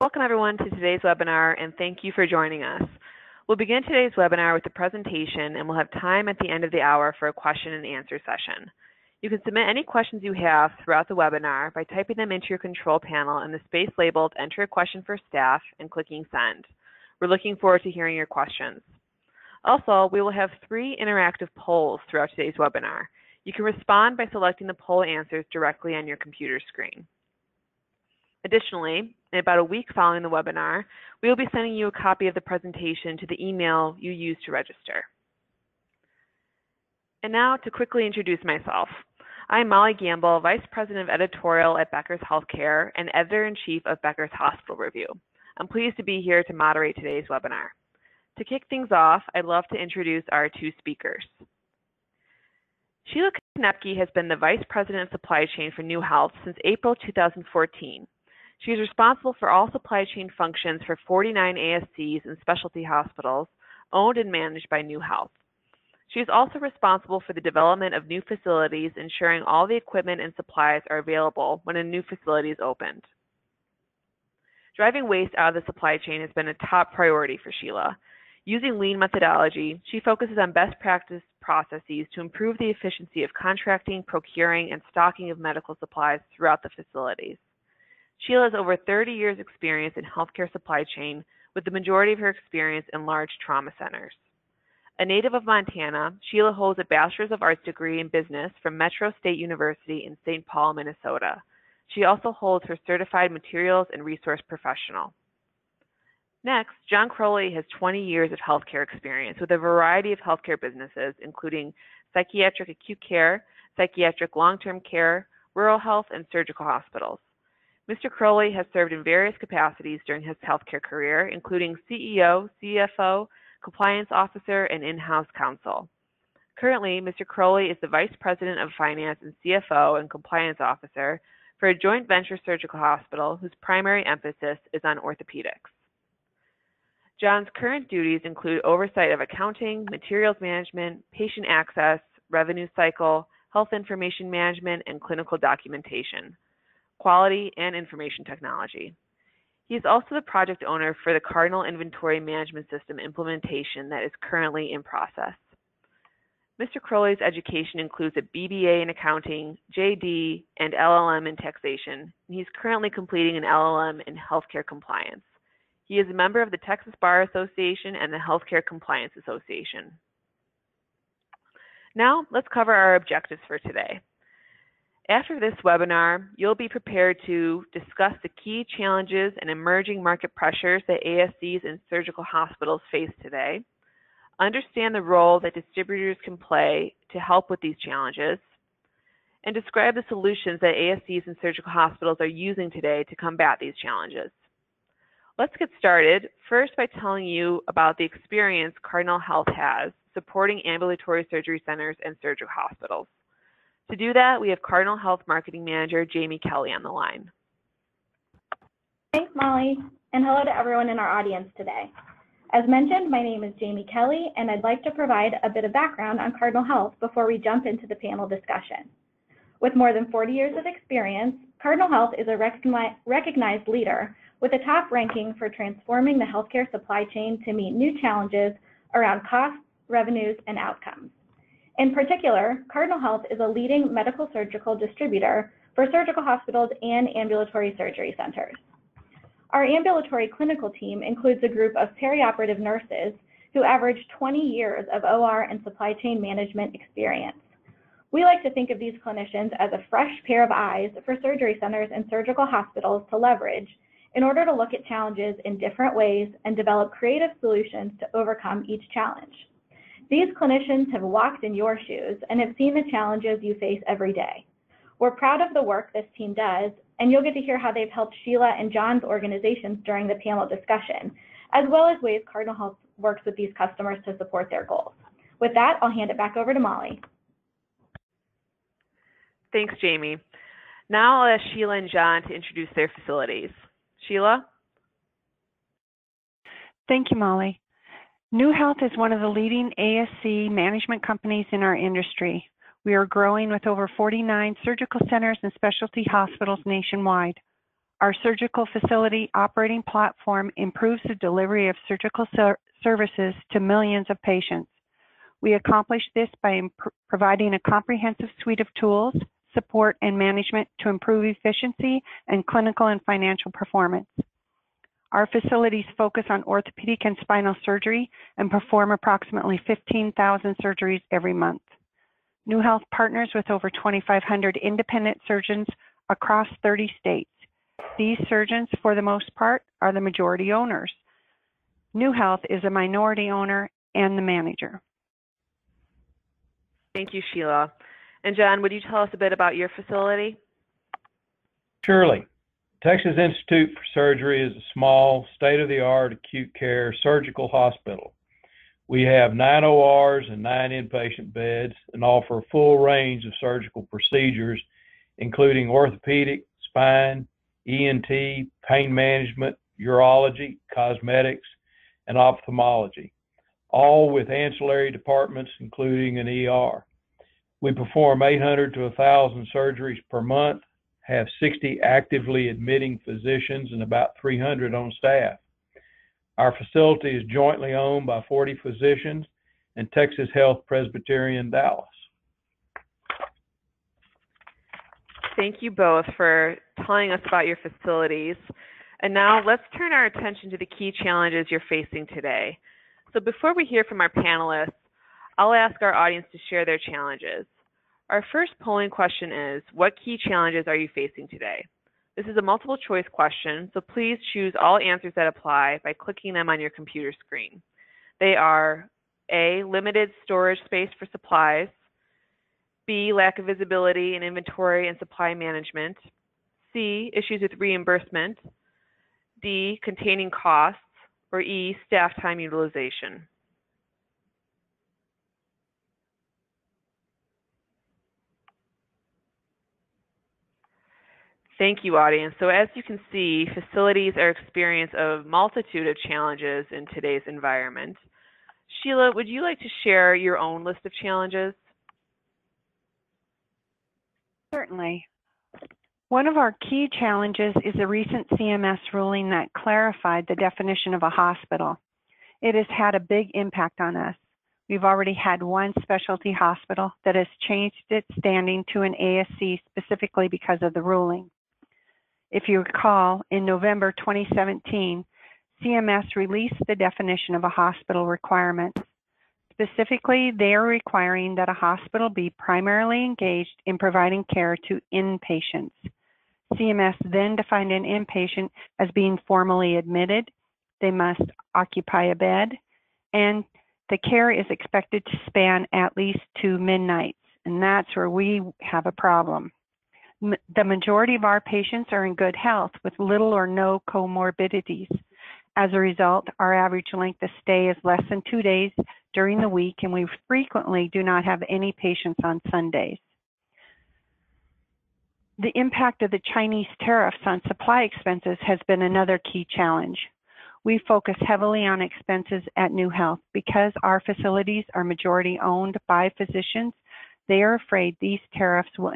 Welcome everyone to today's webinar and thank you for joining us. We'll begin today's webinar with a presentation and we'll have time at the end of the hour for a question and answer session. You can submit any questions you have throughout the webinar by typing them into your control panel in the space labeled Enter a Question for Staff and clicking Send. We're looking forward to hearing your questions. Also, we will have 3 interactive polls throughout today's webinar. You can respond by selecting the poll answers directly on your computer screen. Additionally, in about a week following the webinar, we will be sending you a copy of the presentation to the email you used to register. And now to quickly introduce myself. I'm Molly Gamble, Vice President of Editorial at Becker's Healthcare and Editor-in-Chief of Becker's Hospital Review. I'm pleased to be here to moderate today's webinar. To kick things off, I'd love to introduce our 2 speakers. Sheila Konepke has been the Vice President of Supply Chain for NeueHealth since April 2014. She is responsible for all supply chain functions for 49 ASCs and specialty hospitals owned and managed by NeueHealth. She is also responsible for the development of new facilities, ensuring all the equipment and supplies are available when a new facility is opened. Driving waste out of the supply chain has been a top priority for Sheila. Using lean methodology, she focuses on best practice processes to improve the efficiency of contracting, procuring, and stocking of medical supplies throughout the facilities. Sheila has over 30 years experience in healthcare supply chain, with the majority of her experience in large trauma centers. A native of Montana, Sheila holds a Bachelor's of Arts degree in business from Metro State University in St. Paul, Minnesota. She also holds her Certified Materials and Resource Professional. Next, John Crowley has 20 years of healthcare experience with a variety of healthcare businesses, including psychiatric acute care, psychiatric long-term care, rural health, and surgical hospitals. Mr. Crowley has served in various capacities during his healthcare career, including CEO, CFO, compliance officer, and in-house counsel. Currently, Mr. Crowley is the Vice President of Finance and CFO and Compliance Officer for a joint venture surgical hospital whose primary emphasis is on orthopedics. John's current duties include oversight of accounting, materials management, patient access, revenue cycle, health information management, and clinical documentation, quality, and information technology. He is also the project owner for the Cardinal Inventory Management System implementation that is currently in process. Mr. Crowley's education includes a BBA in accounting, JD, and LLM in taxation, and he's currently completing an LLM in healthcare compliance. He is a member of the Texas Bar Association and the Healthcare Compliance Association. Now, let's cover our objectives for today. After this webinar, you'll be prepared to discuss the key challenges and emerging market pressures that ASCs and surgical hospitals face today, understand the role that distributors can play to help with these challenges, and describe the solutions that ASCs and surgical hospitals are using today to combat these challenges. Let's get started first by telling you about the experience Cardinal Health has supporting ambulatory surgery centers and surgical hospitals. To do that, we have Cardinal Health Marketing Manager Jamie Kelly on the line. Thanks, Molly, and hello to everyone in our audience today. As mentioned, my name is Jamie Kelly, and I'd like to provide a bit of background on Cardinal Health before we jump into the panel discussion. With more than 40 years of experience, Cardinal Health is a recognized leader with a top ranking for transforming the healthcare supply chain to meet new challenges around costs, revenues, and outcomes. In particular, Cardinal Health is a leading medical surgical distributor for surgical hospitals and ambulatory surgery centers. Our ambulatory clinical team includes a group of perioperative nurses who average 20 years of OR and supply chain management experience. We like to think of these clinicians as a fresh pair of eyes for surgery centers and surgical hospitals to leverage in order to look at challenges in different ways and develop creative solutions to overcome each challenge. These clinicians have walked in your shoes and have seen the challenges you face every day. We're proud of the work this team does, and you'll get to hear how they've helped Sheila and John's organizations during the panel discussion, as well as ways Cardinal Health works with these customers to support their goals. With that, I'll hand it back over to Molly. Thanks, Jamie. Now I'll ask Sheila and John to introduce their facilities. Sheila? Thank you, Molly. NeueHealth is one of the leading ASC management companies in our industry. We are growing with over 49 surgical centers and specialty hospitals nationwide. Our surgical facility operating platform improves the delivery of surgical services to millions of patients. We accomplish this by providing a comprehensive suite of tools, support, and management to improve efficiency and clinical and financial performance. Our facilities focus on orthopedic and spinal surgery and perform approximately 15,000 surgeries every month. NeueHealth partners with over 2,500 independent surgeons across 30 states. These surgeons, for the most part, are the majority owners. NeueHealth is a minority owner and the manager. Thank you, Sheila. And John, would you tell us a bit about your facility? Surely. Texas Institute for Surgery is a small, state-of-the-art acute care surgical hospital. We have 9 ORs and 9 inpatient beds and offer a full range of surgical procedures, including orthopedic, spine, ENT, pain management, urology, cosmetics, and ophthalmology, all with ancillary departments, including an ER. We perform 800 to 1,000 surgeries per month, have 60 actively admitting physicians and about 300 on staff. Our facility is jointly owned by 40 physicians and Texas Health Presbyterian Dallas. Thank you both for telling us about your facilities. And now let's turn our attention to the key challenges you're facing today. So before we hear from our panelists, I'll ask our audience to share their challenges. Our first polling question is, what key challenges are you facing today? This is a multiple choice question, so please choose all answers that apply by clicking them on your computer screen. They are A, limited storage space for supplies, B, lack of visibility in inventory and supply management, C, issues with reimbursement, D, containing costs, or E, staff time utilization. Thank you, audience. So as you can see, facilities are experiencing a multitude of challenges in today's environment. Sheila, would you like to share your own list of challenges? Certainly. One of our key challenges is a recent CMS ruling that clarified the definition of a hospital. It has had a big impact on us. We've already had one specialty hospital that has changed its standing to an ASC specifically because of the ruling. If you recall, in November 2017, CMS released the definition of a hospital requirement. Specifically, they are requiring that a hospital be primarily engaged in providing care to inpatients. CMS then defined an inpatient as being formally admitted, they must occupy a bed, and the care is expected to span at least 2 midnights, and that's where we have a problem. The majority of our patients are in good health with little or no comorbidities. As a result, our average length of stay is less than 2 days during the week, and we frequently do not have any patients on Sundays. The impact of the Chinese tariffs on supply expenses has been another key challenge. We focus heavily on expenses at NeueHealth because our facilities are majority owned by physicians. They are afraid these tariffs will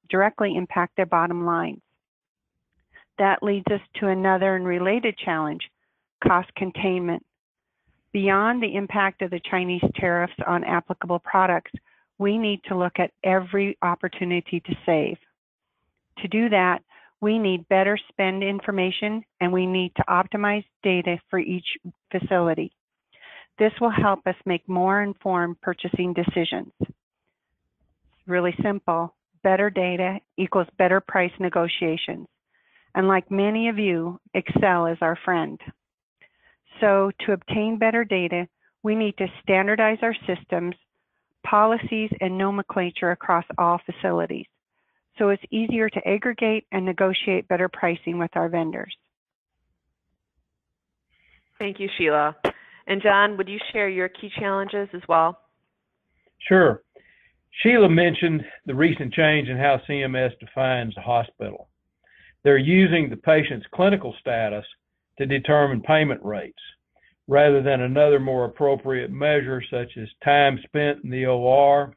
directly impact their bottom lines. That leads us to another and related challenge, cost containment. Beyond the impact of the Chinese tariffs on applicable products, we need to look at every opportunity to save. To do that, we need better spend information and we need to optimize data for each facility. This will help us make more informed purchasing decisions. It's really simple. Better data equals better price negotiations. And like many of you, Excel is our friend. So to obtain better data, we need to standardize our systems, policies, and nomenclature across all facilities, so it's easier to aggregate and negotiate better pricing with our vendors. Thank you, Sheila. And John, would you share your key challenges as well? Sure. Sheila mentioned the recent change in how CMS defines a hospital. They're using the patient's clinical status to determine payment rates, rather than another more appropriate measure such as time spent in the OR,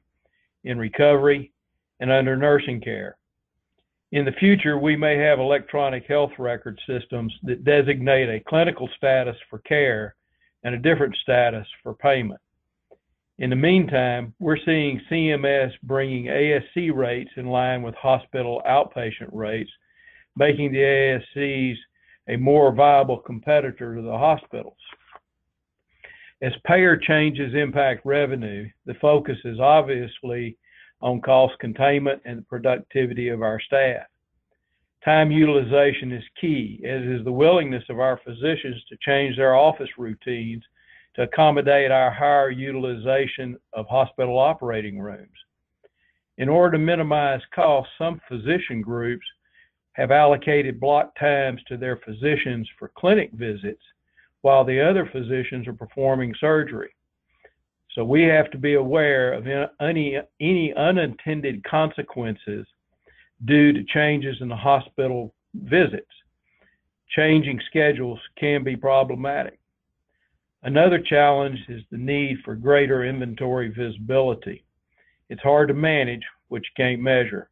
in recovery, and under nursing care. In the future, we may have electronic health record systems that designate a clinical status for care and a different status for payment. In the meantime, we're seeing CMS bringing ASC rates in line with hospital outpatient rates, making the ASCs a more viable competitor to the hospitals. As payer changes impact revenue, the focus is obviously on cost containment and the productivity of our staff. Time utilization is key, as is the willingness of our physicians to change their office routines to accommodate our higher utilization of hospital operating rooms. In order to minimize costs, some physician groups have allocated block times to their physicians for clinic visits, while the other physicians are performing surgery. So we have to be aware of any unintended consequences due to changes in the hospital visits. Changing schedules can be problematic. Another challenge is the need for greater inventory visibility. It's hard to manage what you can't measure.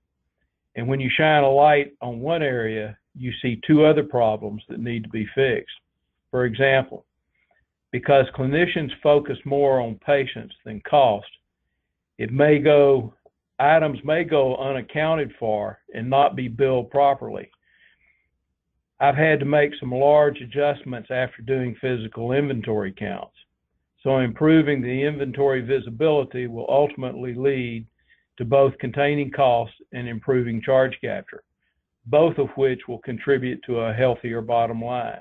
And when you shine a light on one area, you see two other problems that need to be fixed. For example, because clinicians focus more on patients than cost, items may go unaccounted for and not be billed properly. I've had to make some large adjustments after doing physical inventory counts. So improving the inventory visibility will ultimately lead to both containing costs and improving charge capture, both of which will contribute to a healthier bottom line.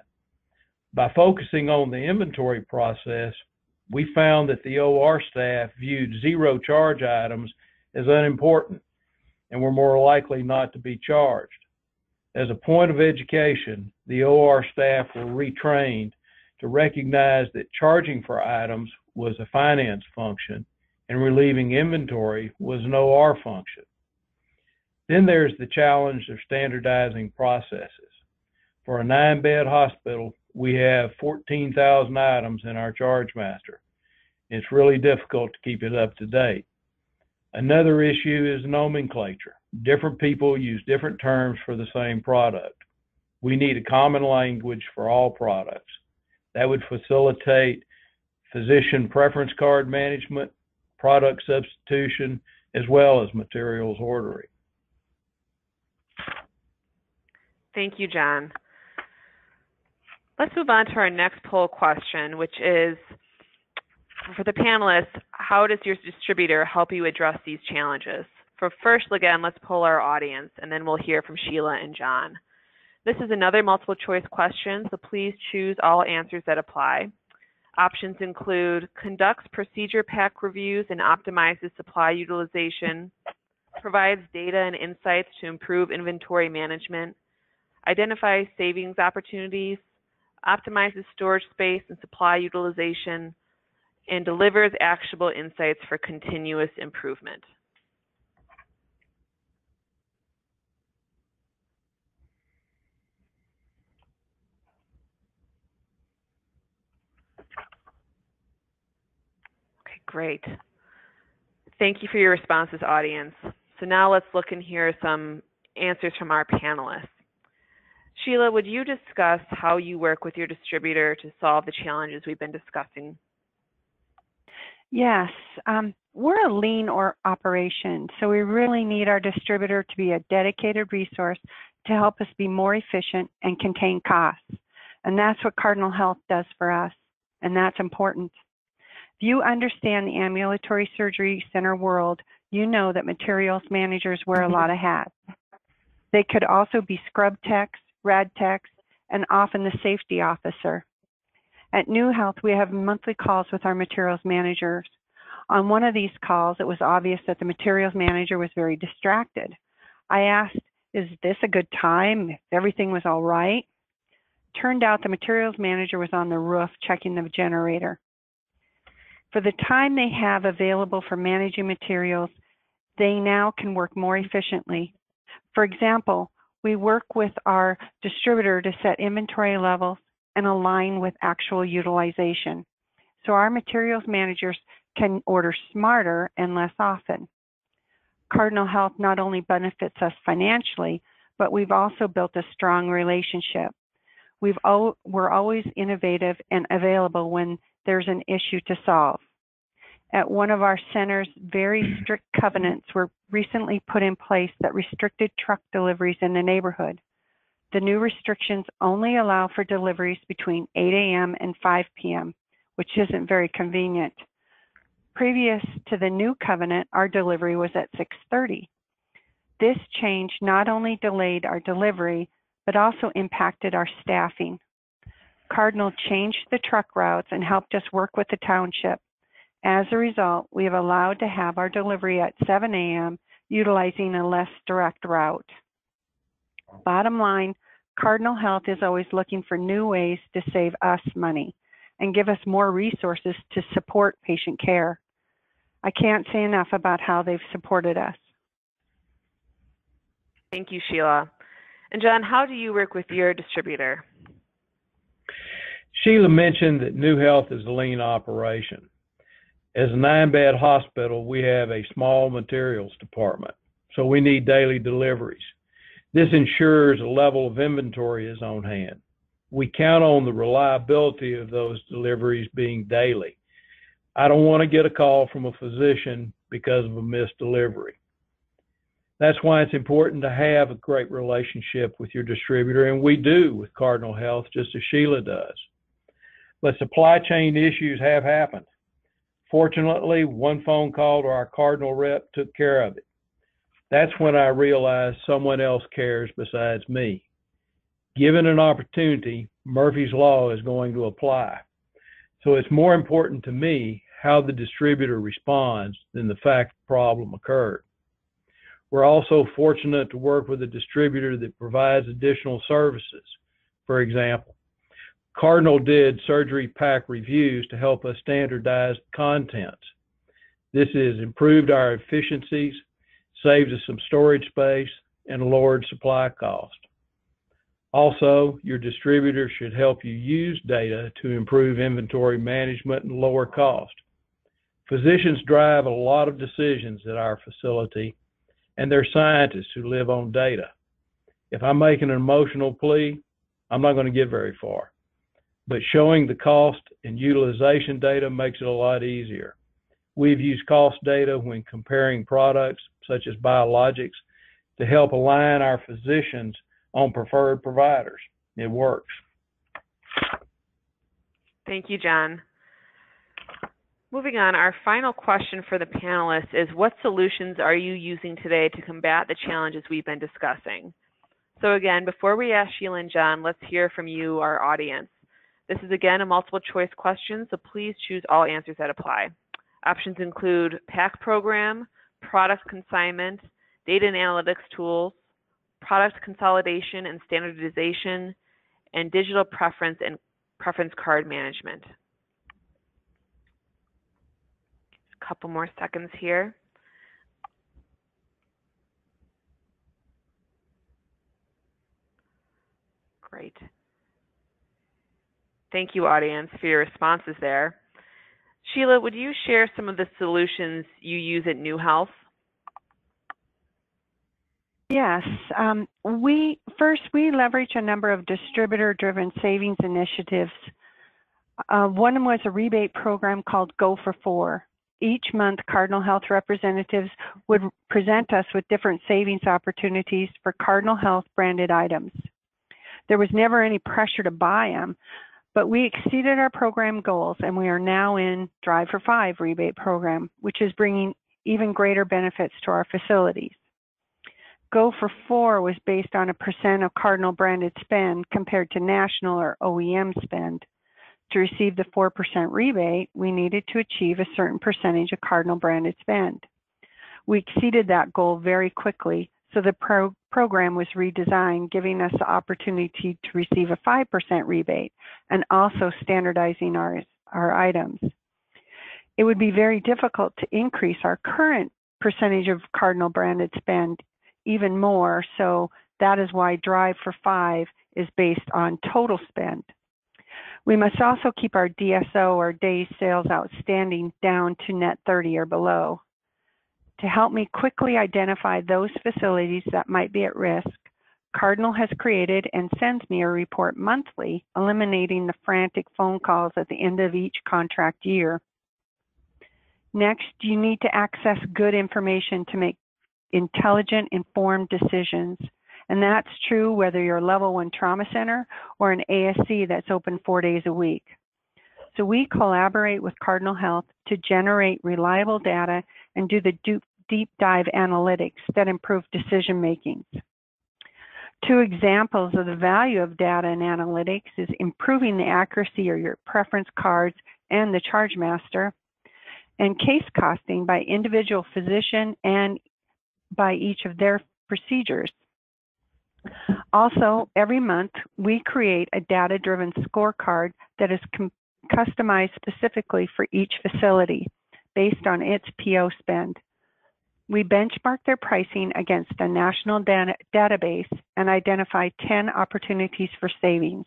By focusing on the inventory process, we found that the OR staff viewed zero charge items as unimportant and were more likely not to be charged. As a point of education, the OR staff were retrained to recognize that charging for items was a finance function and relieving inventory was an OR function. Then there's the challenge of standardizing processes. For a 9-bed hospital, we have 14,000 items in our charge master. It's really difficult to keep it up to date. Another issue is nomenclature. Different people use different terms for the same product. We need a common language for all products. That would facilitate physician preference card management, product substitution, as well as materials ordering. Thank you, John. Let's move on to our next poll question, which is, for the panelists, how does your distributor help you address these challenges? For first, again, let's poll our audience, and then we'll hear from Sheila and John. This is another multiple choice question, so please choose all answers that apply. Options include conducts procedure pack reviews and optimizes supply utilization, provides data and insights to improve inventory management, identifies savings opportunities, optimizes storage space and supply utilization, and delivers actionable insights for continuous improvement. Okay, great. Thank you for your responses, audience. So now let's look and hear some answers from our panelists. Sheila, would you discuss how you work with your distributor to solve the challenges we've been discussing? Yes, we're a lean operation, so we really need our distributor to be a dedicated resource to help us be more efficient and contain costs. And that's what Cardinal Health does for us, and that's important. If you understand the ambulatory surgery center world, you know that materials managers wear a lot of hats. They could also be scrub techs, rad techs, and often the safety officer. At New Health, we have monthly calls with our materials managers. On one of these calls, it was obvious that the materials manager was very distracted. I asked, is this a good time? If everything was all right? Turned out the materials manager was on the roof checking the generator. For the time they have available for managing materials, they now can work more efficiently. For example, we work with our distributor to set inventory levels and align with actual utilization. So our materials managers can order smarter and less often. Cardinal Health not only benefits us financially, but we've also built a strong relationship. We're always innovative and available when there's an issue to solve. At one of our centers, very strict covenants were recently put in place that restricted truck deliveries in the neighborhood. The new restrictions only allow for deliveries between 8 a.m. and 5 p.m., which isn't very convenient. Previous to the new covenant, our delivery was at 6:30. This change not only delayed our delivery, but also impacted our staffing. Cardinal changed the truck routes and helped us work with the township. As a result, we have allowed to have our delivery at 7 a.m., utilizing a less direct route. Bottom line, Cardinal Health is always looking for new ways to save us money and give us more resources to support patient care. I can't say enough about how they've supported us. Thank you, Sheila. And John, how do you work with your distributor? Sheila mentioned that New Health is a lean operation. As a 9-bed hospital, we have a small materials department, so we need daily deliveries. This ensures a level of inventory is on hand. We count on the reliability of those deliveries being daily. I don't want to get a call from a physician because of a missed delivery. That's why it's important to have a great relationship with your distributor, and we do with Cardinal Health, just as Sheila does. But supply chain issues have happened. Fortunately, one phone call to our Cardinal rep took care of it. That's when I realized someone else cares besides me. Given an opportunity, Murphy's Law is going to apply. So it's more important to me how the distributor responds than the fact the problem occurred. We're also fortunate to work with a distributor that provides additional services. For example, Cardinal did surgery pack reviews to help us standardize contents. This has improved our efficiencies, saved us some storage space, and lowered supply cost. Also, your distributor should help you use data to improve inventory management and lower cost. Physicians drive a lot of decisions at our facility, and they're scientists who live on data. If I'm making an emotional plea, I'm not going to get very far. But showing the cost and utilization data makes it a lot easier. We've used cost data when comparing products, such as biologics, to help align our physicians on preferred providers. It works. Thank you, John. Moving on, our final question for the panelists is, what solutions are you using today to combat the challenges we've been discussing? So again, before we ask Sheila and John, let's hear from you, our audience. This is again a multiple choice question, so please choose all answers that apply. Options include PAC program, product consignment, data and analytics tools, product consolidation and standardization, and digital preference and preference card management. A couple more seconds here. Great. Thank you, audience, for your responses there. Sheila, would you share some of the solutions you use at New Health? Yes. We leverage a number of distributor-driven savings initiatives. One was a rebate program called Go for 4. Each month, Cardinal Health representatives would present us with different savings opportunities for Cardinal Health branded items. There was never any pressure to buy them, but we exceeded our program goals, and we are now in Drive for 5 rebate program, which is bringing even greater benefits to our facilities. Go for 4 was based on a % of Cardinal branded spend compared to national or OEM spend. To receive the 4% rebate, we needed to achieve a certain percentage of Cardinal branded spend. We exceeded that goal very quickly, so the program was redesigned, giving us the opportunity to receive a 5% rebate and also standardizing our items. It would be very difficult to increase our current percentage of Cardinal branded spend even more, so that is why Drive for 5 is based on total spend. We must also keep our DSO, or days sales outstanding, down to net 30 or below. To help me quickly identify those facilities that might be at risk, Cardinal has created and sends me a report monthly, eliminating the frantic phone calls at the end of each contract year. Next, you need to access good information to make intelligent, informed decisions. And that's true whether you're a level 1 trauma center or an ASC that's open 4 days a week. So we collaborate with Cardinal Health to generate reliable data and do the deep dive analytics that improve decision making. 2 examples of the value of data and analytics is improving the accuracy of your preference cards and the charge master, and case costing by individual physician and by each of their procedures. Also, every month we create a data-driven scorecard that is customized specifically for each facility based on its PO spend. We benchmark their pricing against a national database and identify 10 opportunities for savings.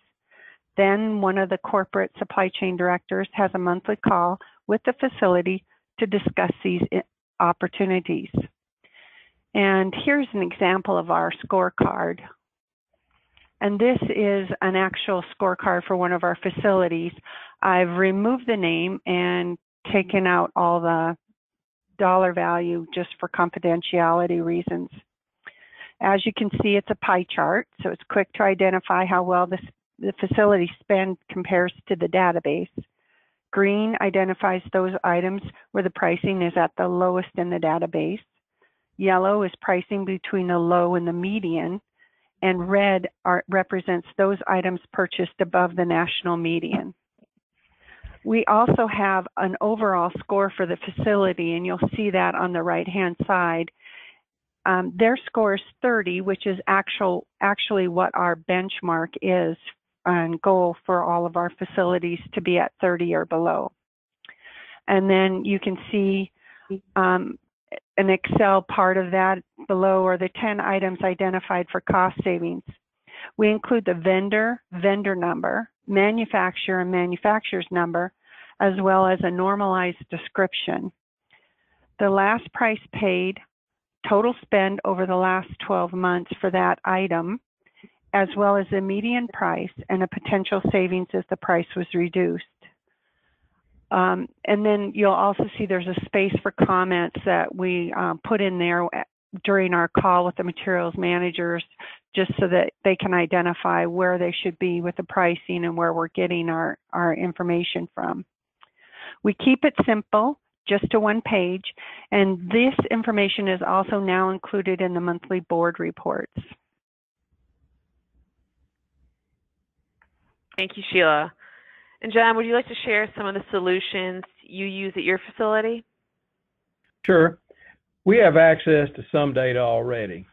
Then one of the corporate supply chain directors has a monthly call with the facility to discuss these opportunities. And here's an example of our scorecard. And this is an actual scorecard for one of our facilities. I've removed the name and taken out all the dollar value just for confidentiality reasons. As you can see, it's a pie chart, so it's quick to identify how well the facility spend compares to the database. Green identifies those items where the pricing is at the lowest in the database. Yellow is pricing between the low and the median, and red represents those items purchased above the national median. We also have an overall score for the facility, and you'll see that on the right-hand side. Their score is 30, which is actually what our benchmark is and goal for all of our facilities to be at 30 or below. And then you can see an Excel part of that below are the 10 items identified for cost savings. We include the vendor number, manufacturer and manufacturer's number, as well as a normalized description. The last price paid, total spend over the last 12 months for that item, as well as the median price and a potential savings if the price was reduced. And then you'll also see there's a space for comments that we put in there during our call with the materials managers, just so that they can identify where they should be with the pricing and where we're getting our information from. We keep it simple, just to one page, and this information is also now included in the monthly board reports. Thank you, Sheila. And John, would you like to share some of the solutions you use at your facility? Sure. We have access to some data already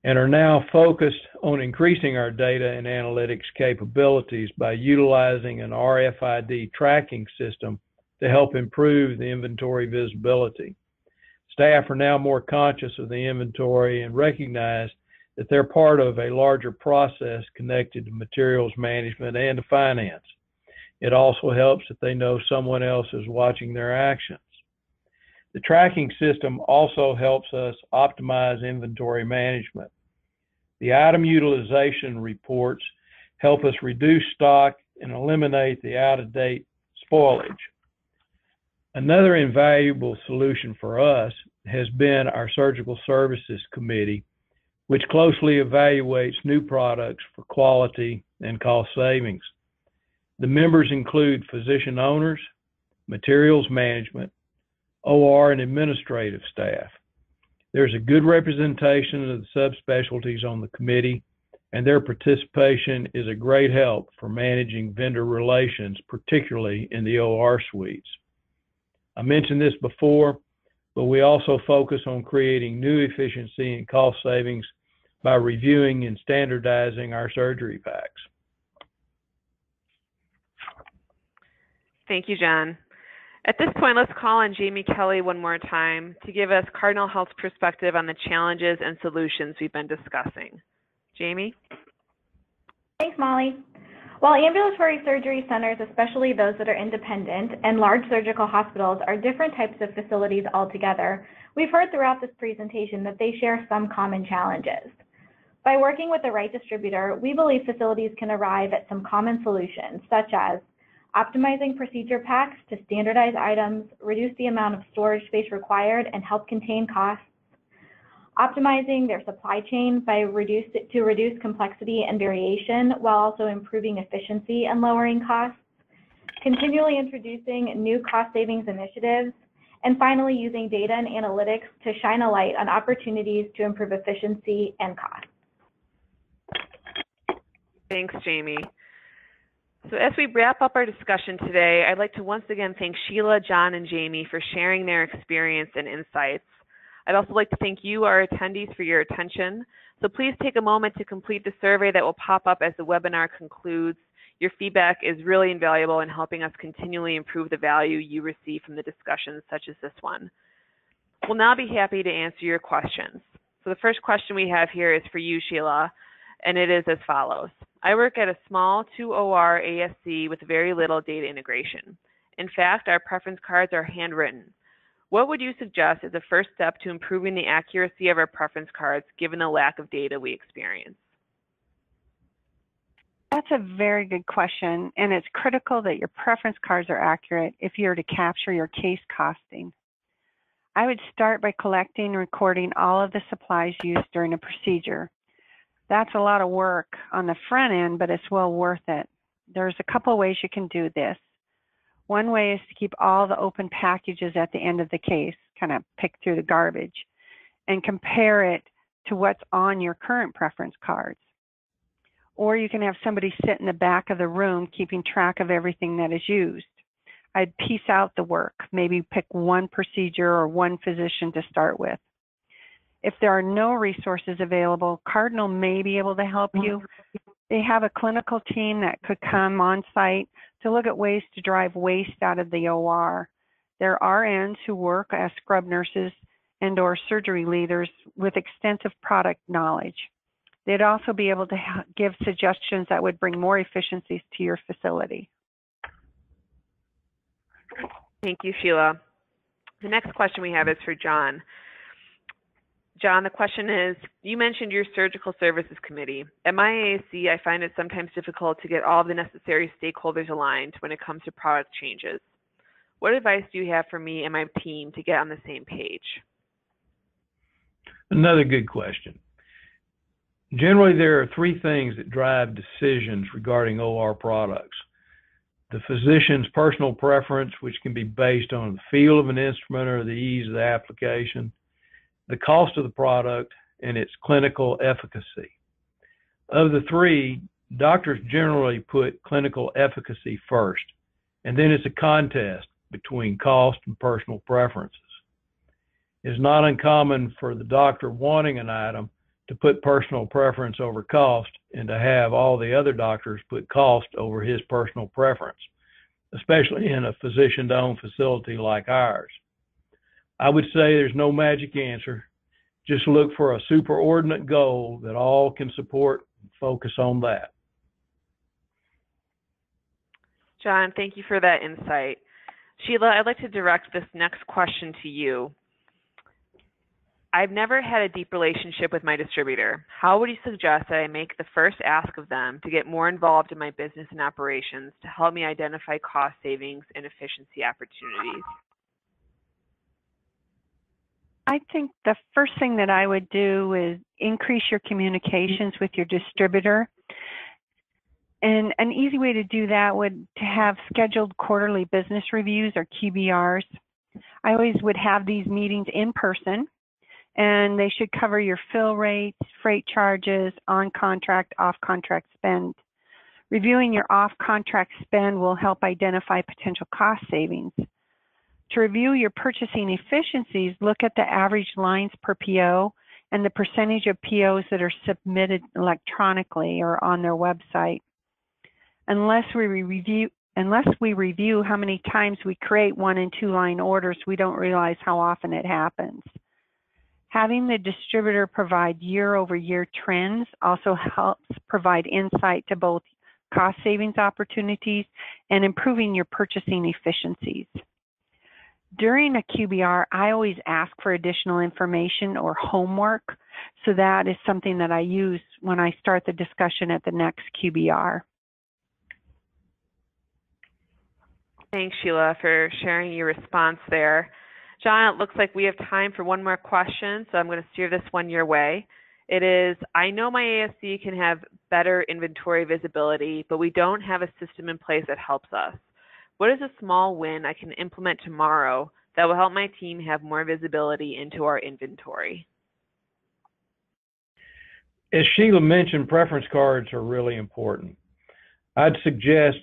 and are now focused on increasing our data and analytics capabilities by utilizing an RFID tracking system to help improve the inventory visibility. Staff are now more conscious of the inventory and recognize that they're part of a larger process connected to materials management and to finance. It also helps that they know someone else is watching their actions. The tracking system also helps us optimize inventory management. The item utilization reports help us reduce stock and eliminate the out-of-date spoilage. Another invaluable solution for us has been our Surgical Services Committee, which closely evaluates new products for quality and cost savings. The members include physician owners, materials management, OR, and administrative staff. There's a good representation of the subspecialties on the committee, and their participation is a great help for managing vendor relations, particularly in the OR suites. I mentioned this before, but we also focus on creating new efficiency and cost savings by reviewing and standardizing our surgery packs. Thank you, John. At this point, let's call on Jamie Kelly one more time to give us Cardinal Health's perspective on the challenges and solutions we've been discussing. Jamie? Thanks, Molly. While ambulatory surgery centers, especially those that are independent, and large surgical hospitals are different types of facilities altogether, we've heard throughout this presentation that they share some common challenges. By working with the right distributor, we believe facilities can arrive at some common solutions, such as optimizing procedure packs to standardize items, reduce the amount of storage space required, and help contain costs, optimizing their supply chain to reduce complexity and variation while also improving efficiency and lowering costs, continually introducing new cost savings initiatives, and finally using data and analytics to shine a light on opportunities to improve efficiency and cost. Thanks, Jamie. So as we wrap up our discussion today, I'd like to once again thank Sheila, John, and Jamie for sharing their experience and insights. I'd also like to thank you, our attendees, for your attention. So please take a moment to complete the survey that will pop up as the webinar concludes. Your feedback is really invaluable in helping us continually improve the value you receive from the discussions such as this one. We'll now be happy to answer your questions. So the first question we have here is for you, Sheila, and it is as follows. I work at a small 2OR ASC with very little data integration. In fact, our preference cards are handwritten. What would you suggest is the first step to improving the accuracy of our preference cards given the lack of data we experience? That's a very good question, and it's critical that your preference cards are accurate if you're to capture your case costing. I would start by collecting and recording all of the supplies used during a procedure. That's a lot of work on the front end, but it's well worth it. There's a couple ways you can do this. One way is to keep all the open packages at the end of the case, kind of pick through the garbage, and compare it to what's on your current preference cards. Or you can have somebody sit in the back of the room keeping track of everything that is used. I'd piece out the work, maybe pick one procedure or one physician to start with. If there are no resources available, Cardinal may be able to help you. They have a clinical team that could come on site to look at ways to drive waste out of the OR. There are RNs who work as scrub nurses and or surgery leaders with extensive product knowledge. They'd also be able to give suggestions that would bring more efficiencies to your facility. Thank you, Sheila. The next question we have is for John. John, the question is, you mentioned your surgical services committee. At my AAC, I find it sometimes difficult to get all the necessary stakeholders aligned when it comes to product changes. What advice do you have for me and my team to get on the same page? Another good question. Generally, there are three things that drive decisions regarding OR products. The physician's personal preference, which can be based on the feel of an instrument or the ease of the application, the cost of the product, and its clinical efficacy. Of the three, doctors generally put clinical efficacy first, and then it's a contest between cost and personal preferences. It's not uncommon for the doctor wanting an item to put personal preference over cost and to have all the other doctors put cost over his personal preference, especially in a physician-owned facility like ours. I would say there's no magic answer. Just look for a superordinate goal that all can support and focus on that. John, thank you for that insight. Sheila, I'd like to direct this next question to you. I've never had a deep relationship with my distributor. How would you suggest that I make the first ask of them to get more involved in my business and operations to help me identify cost savings and efficiency opportunities? I think the first thing that I would do is increase your communications with your distributor. And an easy way to do that would to have scheduled quarterly business reviews or QBRs. I always would have these meetings in person, and they should cover your fill rates, freight charges, on-contract, off-contract spend. Reviewing your off-contract spend will help identify potential cost savings. To review your purchasing efficiencies, look at the average lines per PO and the percentage of POs that are submitted electronically or on their website. Unless we review how many times we create 1- and 2-line orders, we don't realize how often it happens. Having the distributor provide year-over-year trends also helps provide insight to both cost savings opportunities and improving your purchasing efficiencies. During a QBR, I always ask for additional information or homework So that is something that I use when I start the discussion at the next QBR. Thanks, Sheila, for sharing your response there. John, it looks like we have time for one more question, so I'm going to steer this one your way. It is, I know my ASC can have better inventory visibility, but we don't have a system in place that helps us. What is a small win I can implement tomorrow that will help my team have more visibility into our inventory? As Sheila mentioned, preference cards are really important. I'd suggest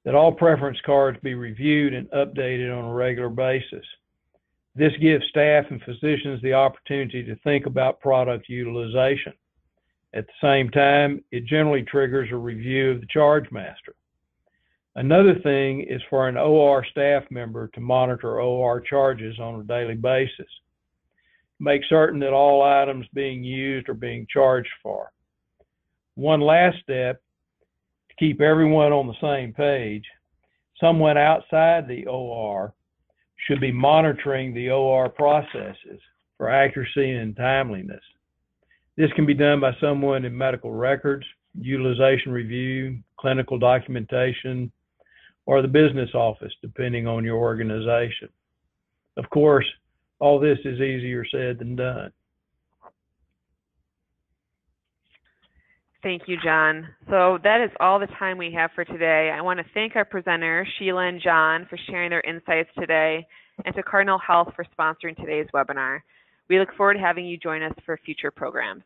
that all preference cards be reviewed and updated on a regular basis. This gives staff and physicians the opportunity to think about product utilization. At the same time, it generally triggers a review of the charge master. Another thing is for an OR staff member to monitor OR charges on a daily basis. Make certain that all items being used are being charged for. One last step to keep everyone on the same page, someone outside the OR should be monitoring the OR processes for accuracy and timeliness. This can be done by someone in medical records, utilization review, clinical documentation, or the business office, depending on your organization. Of course, all this is easier said than done. Thank you, John. So that is all the time we have for today. I want to thank our presenters, Sheila and John, for sharing their insights today, and to Cardinal Health for sponsoring today's webinar. We look forward to having you join us for future programs.